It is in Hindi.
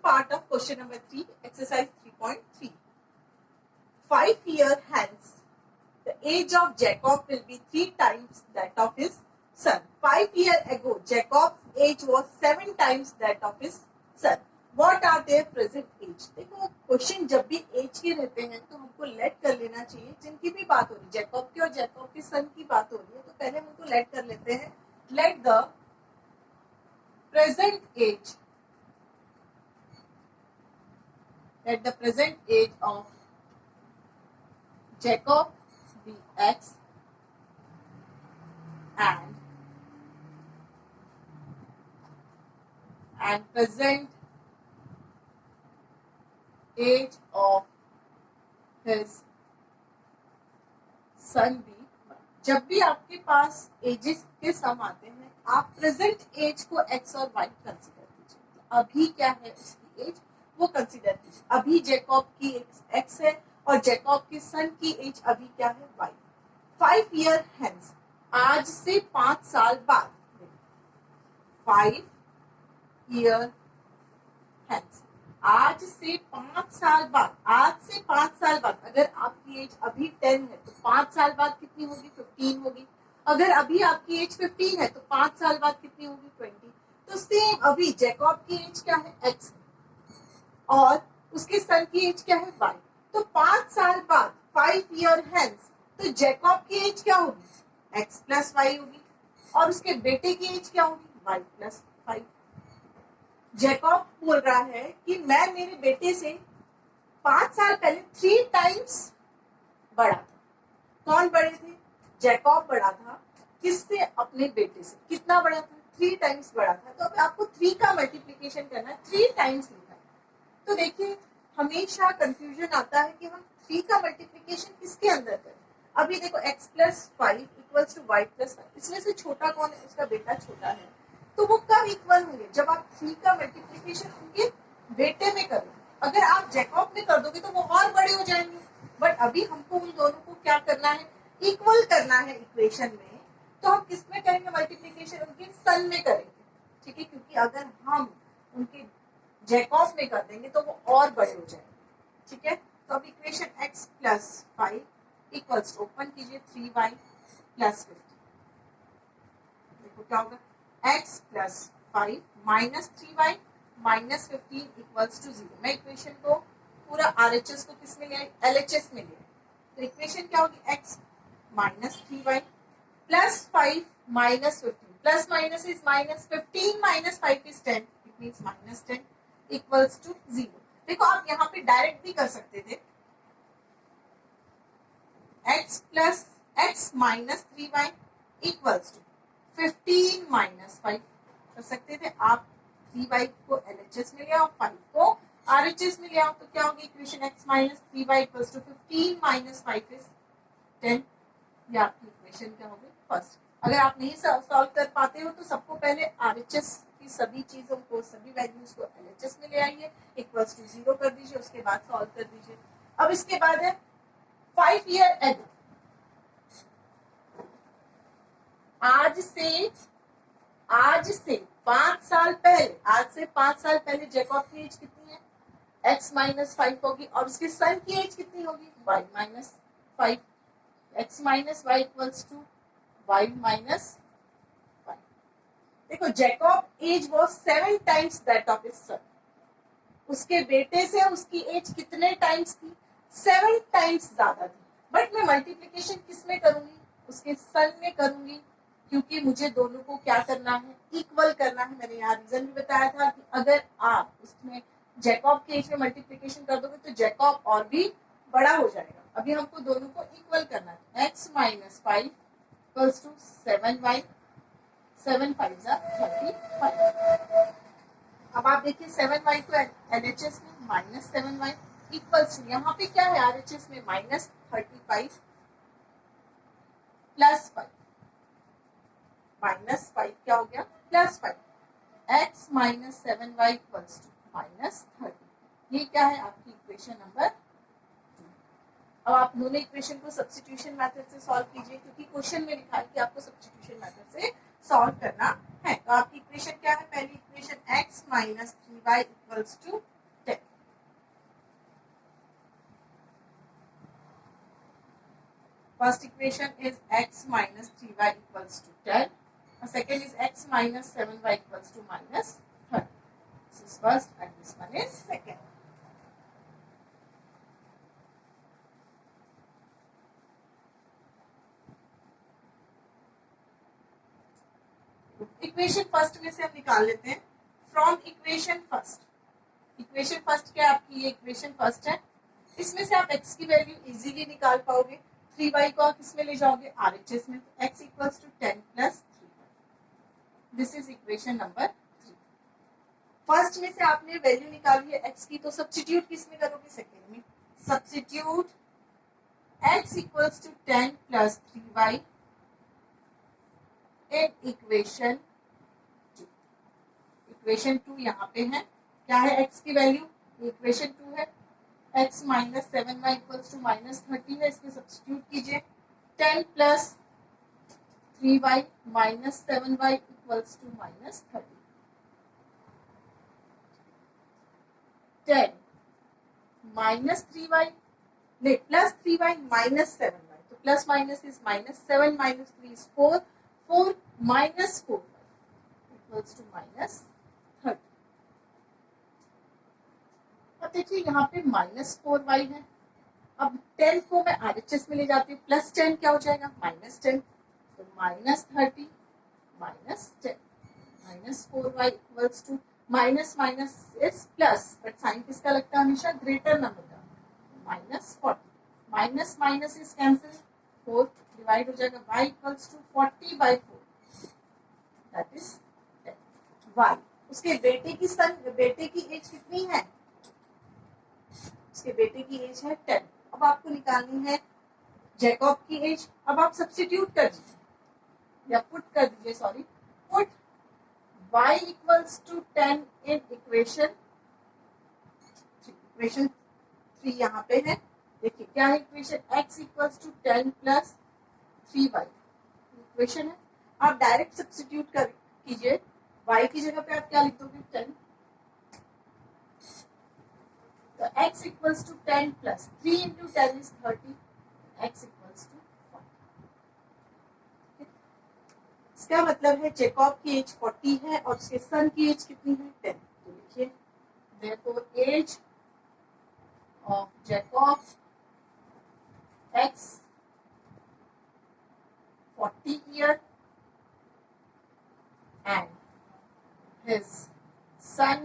part of question number 3, exercise 3.3. 5 years hence, the age of Jacob will be 3 times that of his son. 5 years ago, Jacob's age was 7 times that of his son. What are their present age? देखो क्वेश्चन जब भी एज के रहते हैं तो हमको लेट कर लेना चाहिए जिनकी भी बात हो रही है, जैकब की और जैकब के सन की बात हो रही है, तो पहले हम उनको लेट कर लेते हैं. Let the present age, let the present age of Jacob be X and present age of his son be. जब भी आपके पास एजेस के सम आते हैं आप प्रेजेंट एज को एक्स और वाई कंसीडर कीजिए. अभी क्या है उसकी एज वो कंसीडर कीजिए. अभी जैकब की एक्स है और जैकब के सन की एज अभी क्या है वाई. 5 years hence, आज से 5 साल बाद. 5 years hence, आज से 5 साल बाद. आज से 5 साल बाद अगर आपकी एज अभी 10 है तो 5 साल बाद कितनी होगी 15 होगी. अगर अभी आपकी एज 15 है तो 5 साल बाद कितनी होगी 20. तो सेम अभी जैकब की एज क्या है एक्स और उसके सन की एज क्या है वाई. तो 5 साल बाद 5 years hence, तो जैकब की एज क्या होगी एक्स प्लस वाई होगी और उसके बेटे की एज क्या होगी वाई प्लस 5. जैकब बोल रहा है कि मैं मेरे बेटे से 5 साल पहले 3 टाइम्स बड़ा था. कौन बड़े थे? जैकब बड़ा था. किससे? अपने बेटे से. कितना बड़ा था? 3 टाइम्स बड़ा था. तो अब आपको 3 का मल्टीप्लीकेशन करना है. 3 टाइम्स लिखा है. तो देखिए हमेशा कंफ्यूजन आता है कि हम 3 का मल्टीप्लीकेशन किसके अंदर करें. अभी देखो x plus 5 equals to y plus 5. इसमें से छोटा कौन है? उसका बेटा छोटा है. तो वो कब इक्वल होंगे? जब आप 3 का मल्टीप्लीकेशन उनके बेटे में करोगे. अगर आप जैकब में कर दोगे तो वो और बड़े हो जाएंगे. बट अभी हमको उन दोनों को क्या करना है? इक्वल करना है इक्वेशन में. तो हम किस में करेंगे मल्टीप्लीकेशन? उनके सन में करेंगे. ठीक है, क्योंकि अगर हम उनके जैकब में कर देंगे तो वो और बड़े हो जाएंगे. ठीक है, तो अब equation x plus 5 equals open कीजिए 3y प्लस 50. देखो क्या होगा x plus 5 minus 3y minus 15 equals to 0. मैं इक्वेशन को पूरा RHS को किस में ले आई? LHS में ले आई. तो इक्वेशन क्या होगी x minus 3y plus 5 minus 15. Plus minus is minus. 15 minus 5 is 10. It means minus 10 equals to 0. देखो आप यहाँ पे डायरेक्ट भी कर सकते थे. x plus x minus 3y equals to 15 minus 5 कर सकते थे आप. 3y को LHS में ले आओ, 5 को RHS में ले आओ. तो क्या होगी equation x minus 3y equals to 15 minus 5 is 10. ये आपकी इक्वेशन क्या होगी फर्स्ट. अगर आप नहीं सॉल्व कर पाते हो तो सबको पहले RHS की सभी चीजों को, सभी वैल्यूज को LHS में ले आइए, इक्वल्स टू 0 कर दीजिए, उसके बाद सॉल्व कर दीजिए. अब इसके बाद है 5 years ago. आज से 5 साल पहले, आज से 5 साल पहले जैकब की एज कितनी है? x माइनस 5 होगी और उसके सन की एज कितनी होगी? y minus 5. x minus y equals to y minus 5. देखो Jacob age was 7 times that of his son. उसके बेटे से उसकी एज कितने टाइम्स थी? 7 टाइम्स ज्यादा थी. बट मैं मल्टीप्लीकेशन किस में करूंगी? उसके सन में करूंगी, क्योंकि मुझे दोनों को क्या करना है? इक्वल करना है. मैंने यहाँ रीजन भी बताया था कि अगर आप उसमें जैकब के एज में मल्टीप्लीकेशन कर दोगे तो जैकब और भी बड़ा हो जाएगा. अभी हमको दोनों को इक्वल करना है. x minus 5 equals to 7y. 7 5 35. अब आप देखिए 7y को LHS में माइनस 7y इक्वल्स टू, यहाँ पे क्या है RHS में माइनस 35 प्लस 5. माइनस 5 क्या हो गया? Plus 5. x minus 7y equals to minus 30. ये क्या है? आपकी इक्वेशन नंबर 2. अब आप दोनों इक्वेशन को सब्स्टिट्यूशन मेथड से सॉल्व कीजिए, क्योंकि क्वेश्चन में लिखा है कि आपको सब्स्टिट्यूशन मेथड से सॉल्व करना है. तो आपकी इक्वेशन क्या है? पहली equation x minus 3y equals to First equation is x minus 3y equals to 10. Second is x minus 7y equals to minus 30. This is first and this one is second. Equation first में से हम निकाल लेते हैं. फ्रॉम इक्वेशन फर्स्ट क्या आपकी ये इक्वेशन फर्स्ट है. इसमें से आप x की वैल्यू इजीली निकाल पाओगे. 3y को किस में ले जाओगे, RHS में. तो x equals to 10 plus 3y. This is equation number 3. First में से आपने वैल्यू निकाली है x की, तो सब्स्टिट्यूट किस में करोगे, सेकेंड में. Substitute x equals to 10 plus 3y in equation 2. Equation 2 यहाँ पे है. क्या है x की वैल्यू, इक्वेशन 2 है. x minus 7y equals to minus 30 है. इसमें सब्स्टिट्यूट कीजिए. 10 plus 3y minus 7y equals to minus 30. 10 minus 3y नहीं प्लस 3y माइनस 7y. तो plus minus is minus. 7 minus 3 is 4. 4 minus 4 equals to minus 30. अब देखिए यहाँ पे माइनस 4y है. अब 10 को मैं RHS में ले जाती हूँ. प्लस 10 क्या हो जाएगा, माइनस 10. तो minus 30 minus 10 minus 4y equals to minus minus is plus, but sign किसका लगता है, हमेशा ग्रेटर नंबर का. Minus 40. Minus minus is cancel. 4 divide हो जाएगा. y equals to 40 by 4 that is 10. y उसके बेटे की एज कितनी है, उसके बेटे की एज है 10. अब आपको निकालनी है जैकब की एज. अब आप सब्स्टिट्यूट कर दीजिए या पुट कर दीजिए, sorry put y equals to 10 in equation 3 यहाँ पे है. देखिए क्या है equation, x equals to 10 plus 3y equation है. आप डायरेक्ट सब्स्टिट्यूट कर कीजिए. y की जगह पे आप क्या लिख दोगे, 10. तो x equals to 10 plus 3 into 10 is 30. x equals to 40. इसका मतलब है जैकब की एज 40 है और उसके सन की एज कितनी है, 10. तो लिखिए therefore age of Jacob x 40 year and his son